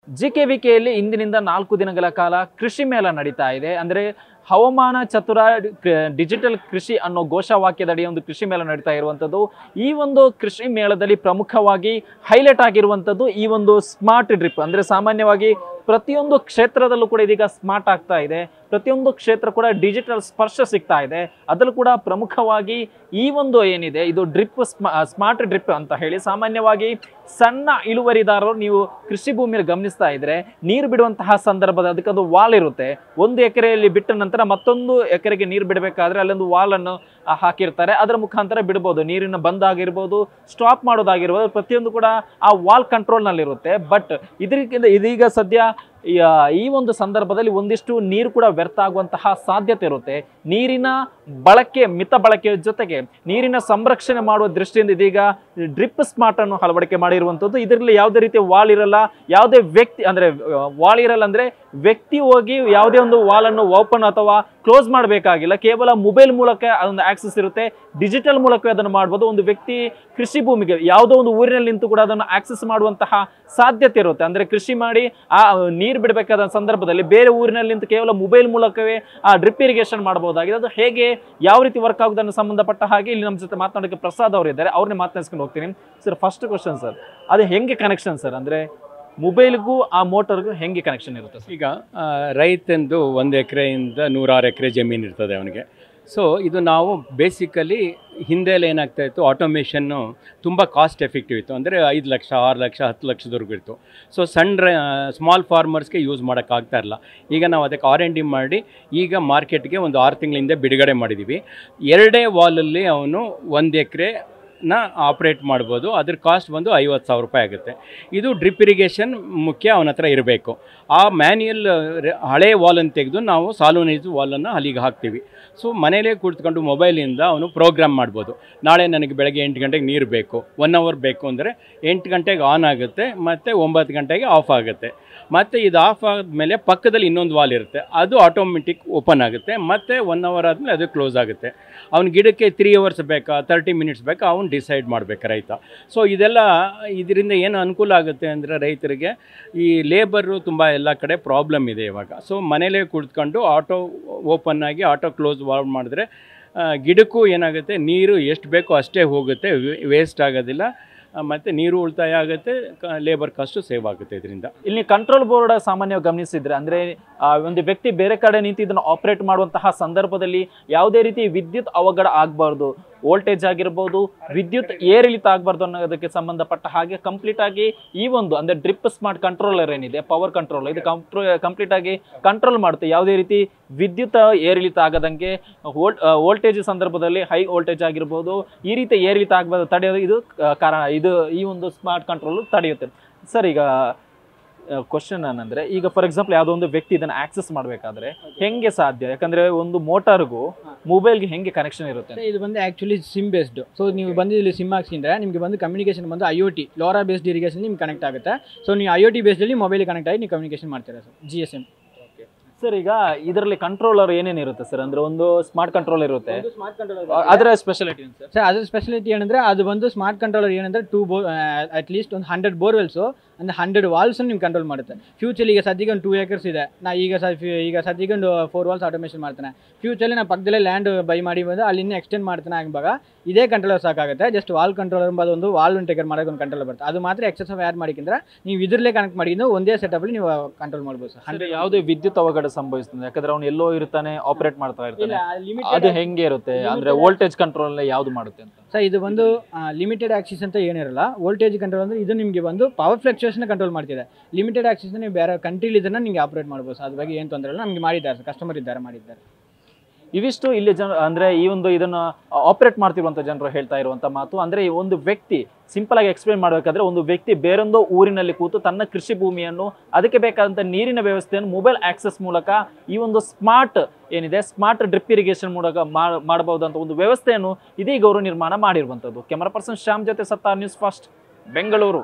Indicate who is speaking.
Speaker 1: ಜಿಕೆವಿಕೆಯಲ್ಲಿ ಇಂದಿನಿಂದ 4 ದಿನಗಳ ಕಾಲ ಕೃಷಿ ಮೇಳ ನಡೀತಾ ಇದೆ. ಅಂದರೆ ಹವಾಮಾನ ಚತುರ ಡಿಜಿಟಲ್ ಕೃಷಿ ಅನ್ನೋ ಘೋಷವಾಕ್ಯದಡಿ ಒಂದು ಕೃಷಿ ಮೇಳ ನಡೀತಾ ಇರುವಂಥದ್ದು. ಈ ಒಂದು ಕೃಷಿ ಮೇಳದಲ್ಲಿ ಪ್ರಮುಖವಾಗಿ ಹೈಲೈಟ್ ಆಗಿರುವಂಥದ್ದು ಈ ಒಂದು ಸ್ಮಾರ್ಟ್ ಡ್ರಿಪ್. ಅಂದರೆ ಸಾಮಾನ್ಯವಾಗಿ ಪ್ರತಿಯೊಂದು ಕ್ಷೇತ್ರದಲ್ಲೂ ಕೂಡ ಇದೀಗ ಸ್ಮಾರ್ಟ್ ಆಗ್ತಾ ಇದೆ. ಪ್ರತಿಯೊಂದು ಕ್ಷೇತ್ರ ಕೂಡ ಡಿಜಿಟಲ್ ಸ್ಪರ್ಶ ಸಿಗ್ತಾ ಇದೆ. ಅದರಲ್ಲೂ ಕೂಡ ಪ್ರಮುಖವಾಗಿ ಈ ಒಂದು ಏನಿದೆ ಇದು ಡ್ರಿಪ್ ಸ್ಮಾರ್ಟ್ ಡ್ರಿಪ್ ಅಂತ ಹೇಳಿ ಸಾಮಾನ್ಯವಾಗಿ ಸಣ್ಣ ಇಳುವರಿದಾರರು ನೀವು ಕೃಷಿ ಭೂಮಿಯಲ್ಲಿ ಗಮನಿಸ್ತಾ ಇದ್ರೆ ನೀರು ಬಿಡುವಂತಹ ಸಂದರ್ಭದ ಅದಕ್ಕೊಂದು ವಾಲ್ ಇರುತ್ತೆ. 1 ಎಕರೆಯಲ್ಲಿ ಬಿಟ್ಟ ನಂತರ ಮತ್ತೊಂದು ಎಕರೆಗೆ ನೀರು ಬಿಡಬೇಕಾದ್ರೆ ಅಲ್ಲೊಂದು ವಾಲನ್ನು ಹಾಕಿರ್ತಾರೆ. ಅದರ ಮುಖಾಂತರ ಬಿಡ್ಬೋದು. ನೀರಿನ ಬಂದಾಗಿರ್ಬೋದು, ಸ್ಟಾಪ್ ಮಾಡೋದಾಗಿರ್ಬೋದು, ಪ್ರತಿಯೊಂದು ಕೂಡ ಆ ವಾಲ್ ಕಂಟ್ರೋಲ್ನಲ್ಲಿರುತ್ತೆ. ಬಟ್ ಇದೀಗ ಸದ್ಯ ಈ ಒಂದು ಸಂದರ್ಭದಲ್ಲಿ ಒಂದಿಷ್ಟು ನೀರು ಕೂಡ ವ್ಯರ್ಥ ಆಗುವಂತಹ ಸಾಧ್ಯತೆ ಇರುತ್ತೆ. ನೀರಿನ ಬಳಕೆ ಮಿತ ಬಳಕೆಯ ಜೊತೆಗೆ ನೀರಿನ ಸಂರಕ್ಷಣೆ ಮಾಡುವ ದೃಷ್ಟಿಯಿಂದ ಇದೀಗ ಡ್ರಿಪ್ ಸ್ಮಾರ್ಟ್ ಅನ್ನು ಅಳವಡಿಕೆ ಮಾಡಿರುವಂಥದ್ದು. ಇದರಲ್ಲಿ ಯಾವುದೇ ರೀತಿಯ ವಾಲ್ ಇರಲ್ಲ, ಯಾವುದೇ ವ್ಯಕ್ತಿ ಅಂದರೆ ವಾಲ್ ಇರಲ್ಲ ಅಂದರೆ ವ್ಯಕ್ತಿ ಹೋಗಿ ಯಾವುದೇ ಒಂದು ವಾಲನ್ನು ಓಪನ್ ಅಥವಾ ಕ್ಲೋಸ್ ಮಾಡಬೇಕಾಗಿಲ್ಲ. ಕೇವಲ ಮೊಬೈಲ್ ಮೂಲಕ ಅದೊಂದು ಆಕ್ಸೆಸ್ ಇರುತ್ತೆ. ಡಿಜಿಟಲ್ ಮೂಲಕವೇ ಅದನ್ನು ಮಾಡ್ಬೋದು. ಒಂದು ವ್ಯಕ್ತಿ ಕೃಷಿ ಭೂಮಿಗೆ ಯಾವುದೋ ಒಂದು ಊರಿನಲ್ಲಿ ನಿಂತು ಕೂಡ ಅದನ್ನು ಆಕ್ಸೆಸ್ ಮಾಡುವಂತಹ ಸಾಧ್ಯತೆ ಇರುತ್ತೆ. ಅಂದರೆ ಕೃಷಿ ಮಾಡಿ ಆ ನೀರು ಬಿಡಬೇಕಾದ ಸಂದರ್ಭದಲ್ಲಿ ಬೇರೆ ಊರಿನಲ್ಲಿ ನಿಂತು ಕೇವಲ ಮೊಬೈಲ್ ಮೂಲಕವೇ ಆ ಡ್ರಿಪ್ ಇರಿಗೇಷನ್ ಮಾಡಬಹುದಾಗಿದೆ. ಅದು ಹೇಗೆ ಯಾವ ರೀತಿ ವರ್ಕ್ ಆಗೋದನ್ನು ಸಂಬಂಧಪಟ್ಟ ಹಾಗೆ ಇಲ್ಲಿ ನಮ್ಮ ಜೊತೆ ಮಾತನಾಡೋಕ್ಕೆ ಪ್ರಸಾದ್ ಅವರು ಇದ್ದಾರೆ. ಅವ್ರನ್ನೇ ಮಾತನಾಡಿಸ್ಕೊಂಡು ಹೋಗ್ತೀನಿ. ಸರ್, ಫಸ್ಟ್ ಕ್ವಶನ್ ಸರ್, ಅದು ಹೆಂಗೆ ಕನೆಕ್ಷನ್ ಸರ್? ಅಂದರೆ ಮೊಬೈಲ್ಗೂ ಆ ಮೋಟರ್ಗೂ ಹೆಂಗೆ ಕನೆಕ್ಷನ್ ಇರುತ್ತೆ ಸರ್?
Speaker 2: ಈಗ ರೈತಂದು 1 ಎಕರೆಯಿಂದ 106 ಎಕರೆ ಜಮೀನು ಇರ್ತದೆ ಅವನಿಗೆ. ಸೊ ಇದು ನಾವು ಬೇಸಿಕಲಿ ಹಿಂದೆಲ್ಲ ಏನಾಗ್ತಾಯಿತ್ತು, ಆಟೋಮೇಷನ್ನು ತುಂಬ ಕಾಸ್ಟ್ ಎಫೆಕ್ಟಿವ್ ಇತ್ತು. ಅಂದರೆ 5 ಲಕ್ಷ 6 ಲಕ್ಷ 10 ಲಕ್ಷದವರೆಗೂ ಇತ್ತು. ಸೊ ಸ್ಮಾಲ್ ಫಾರ್ಮರ್ಸ್ಗೆ ಯೂಸ್ ಮಾಡೋಕ್ಕಾಗ್ತಾ ಇರಲ್ಲ. ಈಗ ನಾವು ಅದಕ್ಕೆ R&D ಮಾಡಿ ಈಗ ಮಾರ್ಕೆಟ್ಗೆ ಒಂದು 6 ತಿಂಗಳ ಹಿಂದೆ ಬಿಡುಗಡೆ ಮಾಡಿದ್ದೀವಿ. 2 ವಾಲಲ್ಲಿ ಅವನು 1 ಎಕರೆ ಆಪ್ರೇಟ್ ಮಾಡ್ಬೋದು. ಅದ್ರ ಕಾಸ್ಟ್ ಬಂದು 50,000 ರೂಪಾಯಿ ಆಗುತ್ತೆ. ಇದು ಡ್ರಿಪ್ ಇರಿಗೇಷನ್ ಮುಖ್ಯ ಅವನ ಹತ್ರ ಇರಬೇಕು. ಆ ಮ್ಯಾನ್ಯಲ್ ಹಳೆ ವಾಲನ್ನು ತೆಗೆದು ನಾವು ಸಾಲೋನೈಸ್ ವಾಲನ್ನು ಅಲ್ಲಿಗೆ ಹಾಕ್ತೀವಿ. ಸೊ ಮನೇಲೇ ಕೂತ್ಕೊಂಡು ಮೊಬೈಲಿಂದ ಅವನು ಪ್ರೋಗ್ರಾಮ್ ಮಾಡ್ಬೋದು. ನಾಳೆ ನನಗೆ ಬೆಳಗ್ಗೆ 8 ಗಂಟೆಗೆ ನೀರು ಬೇಕು, 1 ಅವರ್ ಬೇಕು ಅಂದರೆ 8 ಗಂಟೆಗೆ ಆನ್ ಆಗುತ್ತೆ, ಮತ್ತು 9 ಗಂಟೆಗೆ ಆಫ್ ಆಗುತ್ತೆ. ಮತ್ತು ಇದು ಆಫ್ ಆದಮೇಲೆ ಪಕ್ಕದಲ್ಲಿ ಇನ್ನೊಂದು ವಾಲ್ ಇರುತ್ತೆ, ಅದು ಆಟೋಮೆಟಿಕ್ ಓಪನ್ ಆಗುತ್ತೆ. ಮತ್ತು 1 ಅವರ್ ಆದಮೇಲೆ ಅದು ಕ್ಲೋಸ್ ಆಗುತ್ತೆ. ಅವ್ನ ಗಿಡಕ್ಕೆ 3 ಅವರ್ಸ್ ಬೇಕಾ 30 ಮಿನಿಟ್ಸ್ ಬೇಕಾ ಅವ್ನು ಡಿಸೈಡ್ ಮಾಡಬೇಕು ರೈತ. ಸೊ ಇದರಿಂದ ಏನು ಅನುಕೂಲ ಆಗುತ್ತೆ ಅಂದರೆ ರೈತರಿಗೆ ಈ ಲೇಬರು ತುಂಬ ಎಲ್ಲ ಕಡೆ ಪ್ರಾಬ್ಲಮ್ ಇದೆ ಇವಾಗ. ಸೊ ಮನೇಲೇ ಕುಳಿತ್ಕೊಂಡು ಆಟೋ ಓಪನ್ ಆಗಿ ಆಟೋ ಕ್ಲೋಸ್ ಮಾಡಿದ್ರೆ ಗಿಡಕ್ಕೂ ಏನಾಗುತ್ತೆ, ನೀರು ಎಷ್ಟು ಬೇಕೋ ಅಷ್ಟೇ ಹೋಗುತ್ತೆ, ವೇಸ್ಟ್ ಆಗೋದಿಲ್ಲ, ಮತ್ತು ನೀರು ಉಳಿತಾಯ ಆಗುತ್ತೆ, ಲೇಬರ್ ಕಾಸ್ಟು ಸೇವ್ ಆಗುತ್ತೆ ಇದರಿಂದ.
Speaker 1: ಇಲ್ಲಿ ಕಂಟ್ರೋಲ್ ಬೋರ್ಡ್ ಸಾಮಾನ್ಯವಾಗಿ ಗಮನಿಸಿದ್ರೆ ಅಂದರೆ ಒಂದು ವ್ಯಕ್ತಿ ಬೇರೆ ಕಡೆ ನಿಂತು ಇದನ್ನು ಆಪರೇಟ್ ಮಾಡುವಂತಹ ಸಂದರ್ಭದಲ್ಲಿ ಯಾವುದೇ ರೀತಿ ವಿದ್ಯುತ್ ಅವಘಡ ಆಗಬಾರ್ದು, ವೋಲ್ಟೇಜ್ ಆಗಿರ್ಬೋದು, ವಿದ್ಯುತ್ ಏರಿಳಿತ ಆಗಬಾರ್ದು ಅನ್ನೋದಕ್ಕೆ ಸಂಬಂಧಪಟ್ಟ ಹಾಗೆ ಕಂಪ್ಲೀಟ್ ಆಗಿ ಈ ಒಂದು ಅಂದರೆ ಡ್ರಿಪ್ ಸ್ಮಾರ್ಟ್ ಕಂಟ್ರೋಲರ್ ಏನಿದೆ, ಪವರ್ ಕಂಟ್ರೋಲ್, ಇದು ಕಂಪ್ಲೀಟ್ ಆಗಿ ಕಂಟ್ರೋಲ್ ಮಾಡುತ್ತೆ. ಯಾವುದೇ ರೀತಿ ವಿದ್ಯುತ್ ಏರಿಳಿತ ಆಗದಂಗೆ ವೋಲ್ಟೇಜ್ ಸಂದರ್ಭದಲ್ಲಿ ಹೈ ವೋಲ್ಟೇಜ್ ಆಗಿರ್ಬೋದು ಈ ರೀತಿ ಏರಿಳಿತ ಆಗಬಾರ್ದು ತಡೆಯೋದು ಇದು ಕಾರಣ. ಈ ಒಂದು ಸ್ಮಾರ್ಟ್ ಕಂಟ್ರೋಲ್ ತಡೆಯುತ್ತೆ. ಸರ್, ಈಗ ಕ್ವಶನ್ ಏನಂದ್ರೆ, ಈಗ ಫಾರ್ ಎಕ್ಸಾಂಪಲ್ ಯಾವುದೋ ಒಂದು ವ್ಯಕ್ತಿ ಇದನ್ನು ಆಕ್ಸೆಸ್ ಮಾಡಬೇಕಾದ್ರೆ ಹೆಂಗೆ ಸಾಧ್ಯ? ಯಾಕಂದ್ರೆ ಒಂದು ಮೋಟಾರ್ಗೂ ಮೊಬೈಲ್ಗೆ ಹೆಂಗೆ ಕನೆಕ್ಷನ್ ಇರುತ್ತೆ?
Speaker 3: ಇದು ಬಂದು ಆಕ್ಚುಲಿ ಸಿಮ್ ಬೇಸ್ಡ್. ಸೊ ನೀವು ಬಂದು ಇಲ್ಲಿ ಸಿಮ್ ಹಾಕ್ಸಿದ್ರೆ ನಿಮಗೆ ಬಂದು ಕಮ್ಯುನಿಕೇಶನ್ ಬಂದು IoT LoRa ಬೇಸ್ಡ್ ಇರಿಗೇಷನ್ ನಿಮ್ಗೆ ಕನೆಕ್ಟ್ ಆಗುತ್ತೆ. ಸೊ ನೀವು IoT ಬೇಸ್ಡಲ್ಲಿ ಮೊಬೈಲ್ ಕನೆಕ್ಟ್ ಆಗಿ ನೀವು ಕಮ್ಯುನಿಕೇಶನ್ ಮಾಡ್ತೀರಾ ಸರ್, GSM.
Speaker 1: ಸರ್, ಈಗ ಇದರಲ್ಲಿ ಕಂಟ್ರೋಲರ್ ಏನೇನಿರುತ್ತೆ ಸರ್? ಅಂದ್ರೆ ಒಂದು ಸ್ಮಾರ್ಟ್ ಕಂಟ್ರೋಲ್ ಇರುತ್ತೆ, ಅದರ ಸ್ಪೆಷಾಲಿಟಿ
Speaker 3: ಸರ್? ಅದರ ಸ್ಪೆಷಾಲಿಟಿ ಏನಂದ್ರೆ ಅದು ಬಂದು ಸ್ಮಾರ್ಟ್ ಕಂಟ್ರೋಲರ್ ಏನಂದ್ರೆ ಅಟ್ ಲೀಸ್ಟ್ ಒಂದು 100 ಬೋರ್ವೆಲ್ಸು ಅಂದರೆ 100 ವಾಲ್ಸ್ ನಿಮ್ಗೆ ಕಂಟ್ರೋಲ್ ಮಾಡುತ್ತೆ. ಫ್ಯೂಚರ್ ಈಗ ಸದ್ಯಕ್ಕೆ ಒಂದು 2 acres ಇದೆ, ನಾ ಈಗ ಸದ್ಯಕ್ಕೆ ಒಂದು 4 ವಾಲ್ಸ್ ಆಟೋಮೇಷನ್ ಮಾಡ್ತಾನೆ. ಫ್ಯೂಚರಲ್ಲಿ ನಾನು ಪಕ್ಕದಲ್ಲೇ ಲ್ಯಾಂಡ್ ಬೈ ಮಾಡಿ ಬಂದು ಅಲ್ಲಿ ಇನ್ನೂ ಎಕ್ಸ್ಟೆಂಡ್ ಮಾಡ್ತಾನೆ. ಆಗುವಾಗ ಇದೇ ಕಂಟ್ರೋಲರ್ ಸಾಕಾಗುತ್ತೆ. ಜಸ್ಟ್ ವಾಲ್ ಕಂಟ್ರೋಲರ್ ಎಂಬುದು ಒಂದು ವಾಲ್ ಟೇಕರ್ ಮಾಡೋಕೆ ಒಂದು ಕಂಟ್ರೋಲರ್ ಬರುತ್ತೆ. ಅದು ಮಾತ್ರ ಎಕ್ಸೆಸ್ ಆ್ಯಡ್ ಮಾಡಿದ್ರೆ ನೀವು ಇದರಲ್ಲೇ ಕನೆಕ್ಟ್ ಮಾಡಿದ್ದು ಒಂದೇ ಸೆಟಪ್ಪಲ್ಲಿ ನೀವು ಕಂಟ್ರೋಲ್ ಮಾಡ್ಬೋದು ಸರ್.
Speaker 1: ಅಂದರೆ ಯಾವುದೇ ವಿದ್ಯುತ್ ಅವಘಡ ಸಂಭವಿಸ್ತದೆ, ಯಾಕಂದ್ರೆ ಅವ್ನು ಎಲ್ಲೋ ಇರ್ತಾನೆ, ಆಪರೇಟ್ ಮಾಡ್ತಾ ಇರ್ತಾನೆ, ಅದು ಹೆಂಗೆ ಇರುತ್ತೆ? ಅಂದರೆ ವೋಲ್ಟೇಜ್ ಕಂಟ್ರೋಲ್ ಯಾವುದು ಮಾಡುತ್ತೆ ಅಂತ
Speaker 3: ಸರ್? ಇದು ಬಂದು ಲಿಮಿಟೆಡ್ ಆಕ್ಸಿಸ್ ಅಂತ ಏನಿರಲ್ಲ. ವೋಲ್ಟೇಜ್ ಕಂಟ್ರೋಲ್ ಅಂದರೆ ಇದು ನಿಮಗೆ ಬಂದು ಪವರ್ ಫ್ಲಕ್ಚುಯೇಷನ್ ಕಂಟ್ರೋಲ್ ಮಾಡ್ತಿದೆ. ಲಿಮಿಟೆಡ್ ಆಕ್ಸಿಸ್ ನೀವು ಬೇರೆ ಕಂಟ್ರಿಲಿ ಇದನ್ನು ನಿಮಗೆ ಆಪರೇಟ್ ಮಾಡ್ಬೋದು. ಅದ್ರ ಬಗ್ಗೆ ಏನು ತೊಂದರೆ ಇಲ್ಲ, ನಮಗೆ ಮಾಡಿದ್ದಾರೆ ಸರ್, ಕಸ್ಟಮರ್ ಇದ್ದಾರೆ ಮಾಡಿದ್ದಾರೆ.
Speaker 1: ಇವಿಷ್ಟು ಇಲ್ಲಿ ಅಂದರೆ ಈ ಒಂದು ಇದನ್ನು ಆಪರೇಟ್ ಮಾಡ್ತಿರುವಂಥ ಜನರು ಹೇಳ್ತಾ ಇರುವಂಥ ಮಾತು. ಅಂದರೆ ಈ ಒಂದು ವ್ಯಕ್ತಿ ಸಿಂಪಲ್ ಆಗಿ ಎಕ್ಸ್ಪ್ಲೇನ್ ಮಾಡಬೇಕಾದ್ರೆ ಒಂದು ವ್ಯಕ್ತಿ ಬೇರೊಂದು ಊರಿನಲ್ಲಿ ಕೂತು ತನ್ನ ಕೃಷಿ ಭೂಮಿಯನ್ನು ಅದಕ್ಕೆ ಬೇಕಾದಂಥ ನೀರಿನ ವ್ಯವಸ್ಥೆಯನ್ನು ಮೊಬೈಲ್ ಆಕ್ಸೆಸ್ ಮೂಲಕ ಈ ಒಂದು ಸ್ಮಾರ್ಟ್ ಏನಿದೆ ಸ್ಮಾರ್ಟ್ ಡ್ರಿಪ್ ಇರಿಗೇಷನ್ ಮೂಲಕ ಮಾಡಬಹುದಂತ ಒಂದು ವ್ಯವಸ್ಥೆಯನ್ನು ಇದೀಗ ಅವರು ನಿರ್ಮಾಣ ಮಾಡಿರುವಂಥದ್ದು. ಕ್ಯಾಮರಾ ಪರ್ಸನ್ ಶ್ಯಾಮ್ ಜೊತೆ ಸತ್ತಾರ್, ನ್ಯೂಸ್ ಫಸ್ಟ್, ಬೆಂಗಳೂರು.